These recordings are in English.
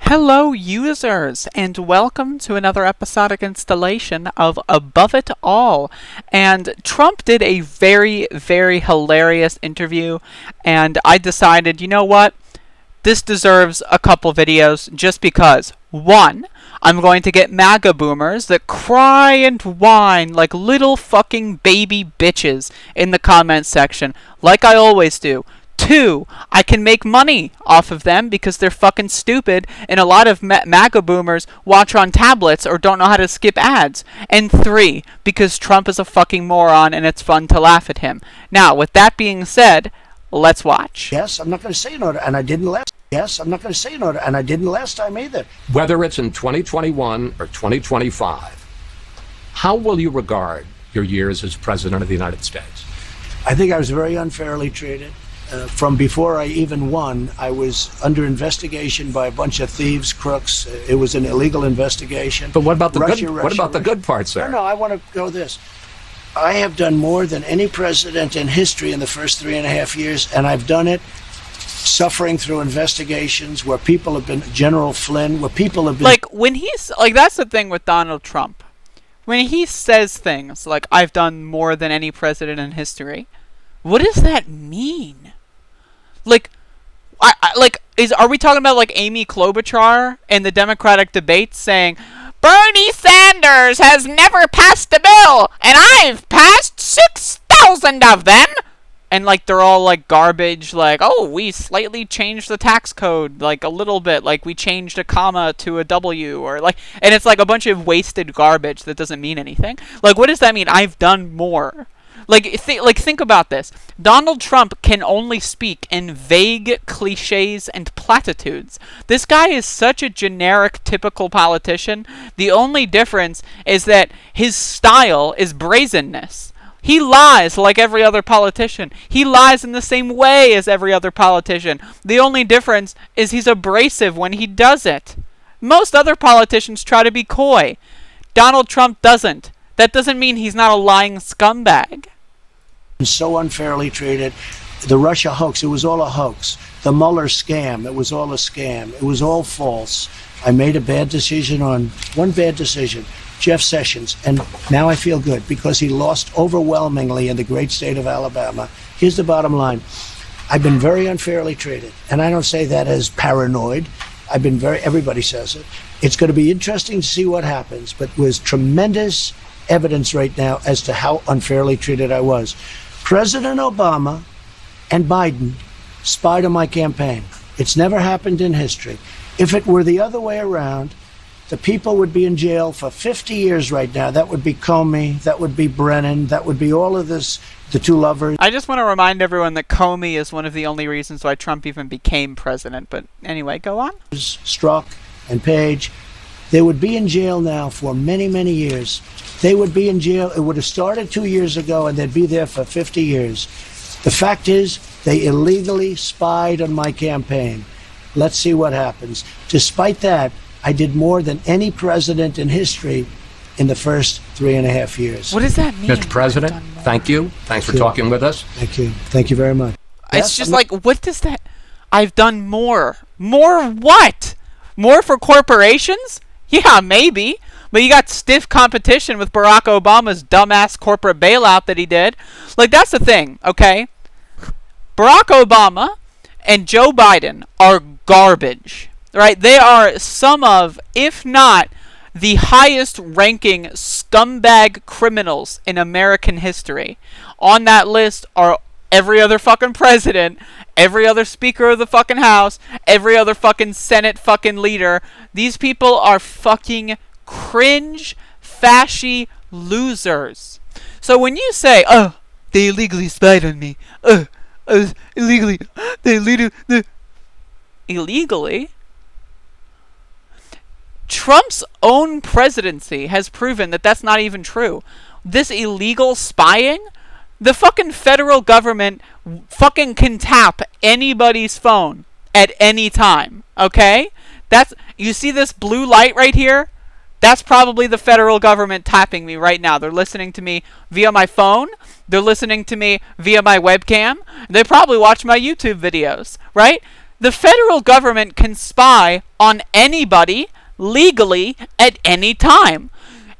Hello users, and welcome to another episodic installation of Above It All. And Trump did a very, very hilarious interview, and I decided, you know what? This deserves a couple videos just because. One, I'm going to get MAGA boomers that cry and whine like little fucking baby bitches in the comments section, like I always do. Two, I can make money off of them because they're fucking stupid, and a lot of MAGA boomers watch on tablets or don't know how to skip ads. And three, because Trump is a fucking moron and it's fun to laugh at him. Now, with that being said, let's watch. Yes, I'm not going to say an order, and I didn't last. Yes, I'm not going to say an order, and I didn't last time either. Whether it's in 2021 or 2025, how will you regard your years as President of the United States? I think I was very unfairly treated. From before I even won, I was under investigation by a bunch of thieves, crooks. It was an illegal investigation. But what about the good? What about the good parts there? No, I want to go this. I have done more than any president in history in the first 3.5 years, and I've done it suffering through investigations where people have been, General Flynn, where people have been... Like, when he's, like, that's the thing with Donald Trump. When he says things like, I've done more than any president in history, what does that mean? Like, are we talking about, like, Amy Klobuchar in the Democratic debates saying, Bernie Sanders has never passed a bill, and I've passed 6,000 of them? And, like, they're all, like, garbage, like, oh, we slightly changed the tax code, like, a little bit, like, we changed a comma to a W, or, like, and it's, like, a bunch of wasted garbage that doesn't mean anything. Like, what does that mean? I've done more. Like, think about this. Donald Trump can only speak in vague cliches and platitudes. This guy is such a generic, typical politician. The only difference is that his style is brazenness. He lies like every other politician. He lies in the same way as every other politician. The only difference is he's abrasive when he does it. Most other politicians try to be coy. Donald Trump doesn't. That doesn't mean he's not a lying scumbag. So unfairly treated. The Russia hoax, it was all a hoax. The Mueller scam, it was all a scam. It was all false. I made a bad decision on one bad decision, Jeff Sessions, and now I feel good because he lost overwhelmingly in the great state of Alabama. Here's the bottom line. I've been very unfairly treated, and I don't say that as paranoid. Everybody says it. It's going to be interesting to see what happens, but there's tremendous evidence right now as to how unfairly treated I was. President Obama and Biden spied on my campaign. It's never happened in history. If it were the other way around, the people would be in jail for 50 years right now. That would be Comey, that would be Brennan, that would be all of this, the two lovers. I just want to remind everyone that Comey is one of the only reasons why Trump even became president. But anyway, go on. Strzok and Page. They would be in jail now for many, many years. They would be in jail. It would have started 2 years ago, and they'd be there for 50 years. The fact is, they illegally spied on my campaign. Let's see what happens. Despite that, I did more than any president in history in the first 3.5 years. What does that mean? Mr. President, thank you. Thanks for talking with us. Thank you. Thank you very much. It's just like, what does that... I've done more. More what? More for corporations? Yeah, maybe. But you got stiff competition with Barack Obama's dumbass corporate bailout that he did. Like, that's the thing, okay? Barack Obama and Joe Biden are garbage, right? They are some of, if not, the highest ranking scumbag criminals in American history. On that list are every other fucking president, every other speaker of the fucking House, every other fucking Senate fucking leader. These people are fucking cringe, fashy losers. So when you say, oh, they illegally spied on me, illegally, illegally? Trump's own presidency has proven that that's not even true. This illegal spying, the fucking federal government fucking can tap anybody's phone at any time, okay? You see this blue light right here? That's probably the federal government tapping me right now. They're listening to me via my phone. They're listening to me via my webcam. They probably watch my YouTube videos, right? The federal government can spy on anybody legally at any time.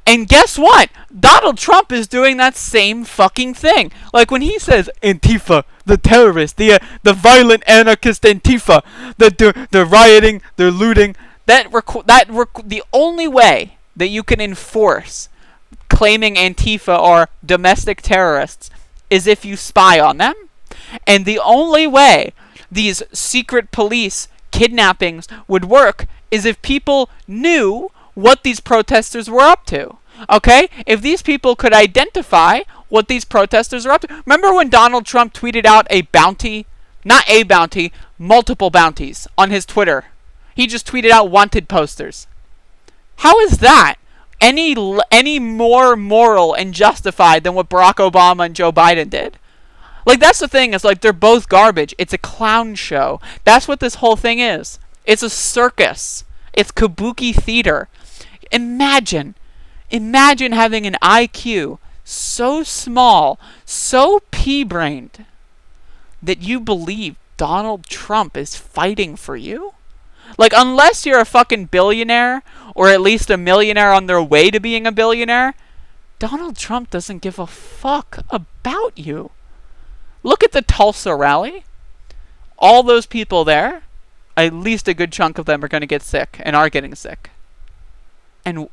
And guess what? Donald Trump is doing that same fucking thing. Like when he says Antifa, the terrorists, the violent anarchist Antifa, they're rioting, they're looting. The only way that you can enforce claiming Antifa or domestic terrorists is if you spy on them. And the only way these secret police kidnappings would work is if people knew what these protesters were up to. Okay? If these people could identify what these protesters are up to. Remember when Donald Trump tweeted out a bounty? Not a bounty, multiple bounties on his Twitter. He just tweeted out wanted posters. How is that any more moral and justified than what Barack Obama and Joe Biden did? Like, that's the thing, is like they're both garbage. It's a clown show. That's what this whole thing is. It's a circus. It's kabuki theater. Imagine having an IQ so small, so pea-brained, that you believe Donald Trump is fighting for you? Like, unless you're a fucking billionaire, or at least a millionaire on their way to being a billionaire, Donald Trump doesn't give a fuck about you. Look at the Tulsa rally. All those people there, at least a good chunk of them are going to get sick, and are getting sick. And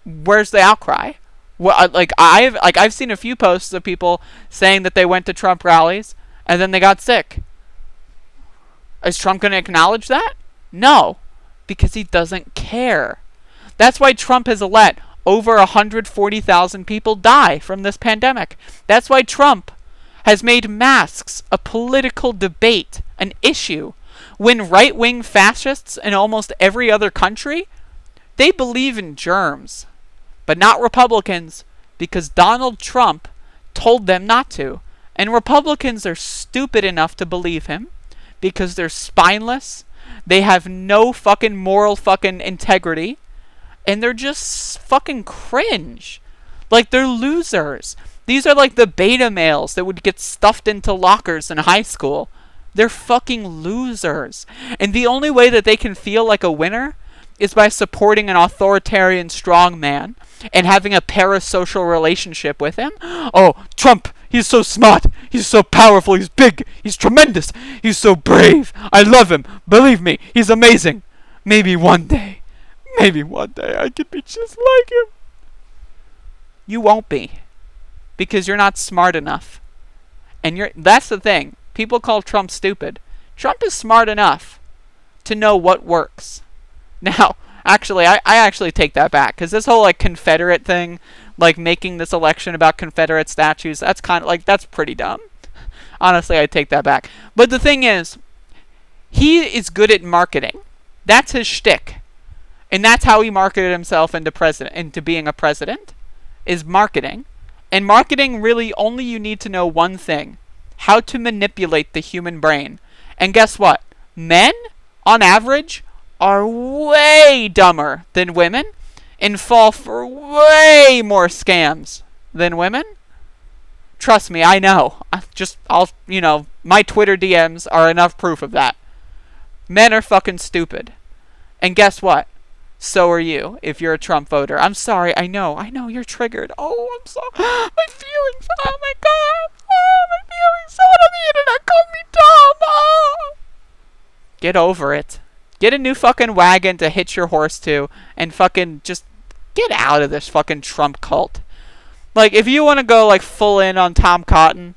where's the outcry? Well, I've seen a few posts of people saying that they went to Trump rallies and then they got sick. Is Trump going to acknowledge that? No, because he doesn't care. That's why Trump has let over 140,000 people die from this pandemic. That's why Trump has made masks a political debate, an issue, when right-wing fascists in almost every other country, they believe in germs, but not Republicans, because Donald Trump told them not to. And Republicans are stupid enough to believe him, because they're spineless, they have no fucking moral fucking integrity, and they're just fucking cringe. Like, they're losers. These are like the beta males that would get stuffed into lockers in high school. They're fucking losers. And the only way that they can feel like a winner is by supporting an authoritarian strongman and having a parasocial relationship with him. Oh, Trump, he's so smart, he's so powerful, he's big, he's tremendous, he's so brave, I love him, believe me, he's amazing. Maybe one day I could be just like him. You won't be, because you're not smart enough. And that's the thing. People call Trump stupid. Trump is smart enough to know what works. Now, actually, I actually take that back, because this whole, like, Confederate thing, like, making this election about Confederate statues, that's kind of, like, that's pretty dumb. Honestly, I take that back. But the thing is, he is good at marketing. That's his shtick. And that's how he marketed himself into being a president, is marketing. And marketing, really, only you need to know one thing: how to manipulate the human brain. And guess what? Men, on average, are way dumber than women and fall for way more scams than women. Trust me, I know. My Twitter DMs are enough proof of that. Men are fucking stupid. And guess what? So are you, if you're a Trump voter. I'm sorry, I know, you're triggered. Oh, I'm sorry. My feelings, oh my god. Oh, my feelings, someone on the internet called me dumb. Oh. Get over it. Get a new fucking wagon to hitch your horse to, and fucking just get out of this fucking Trump cult. Like, if you want to go, like, full in on Tom Cotton,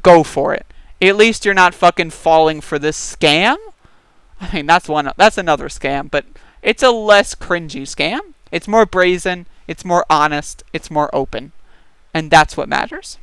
go for it. At least you're not fucking falling for this scam. I mean, that's another scam, but it's a less cringy scam. It's more brazen, it's more honest, it's more open. And that's what matters.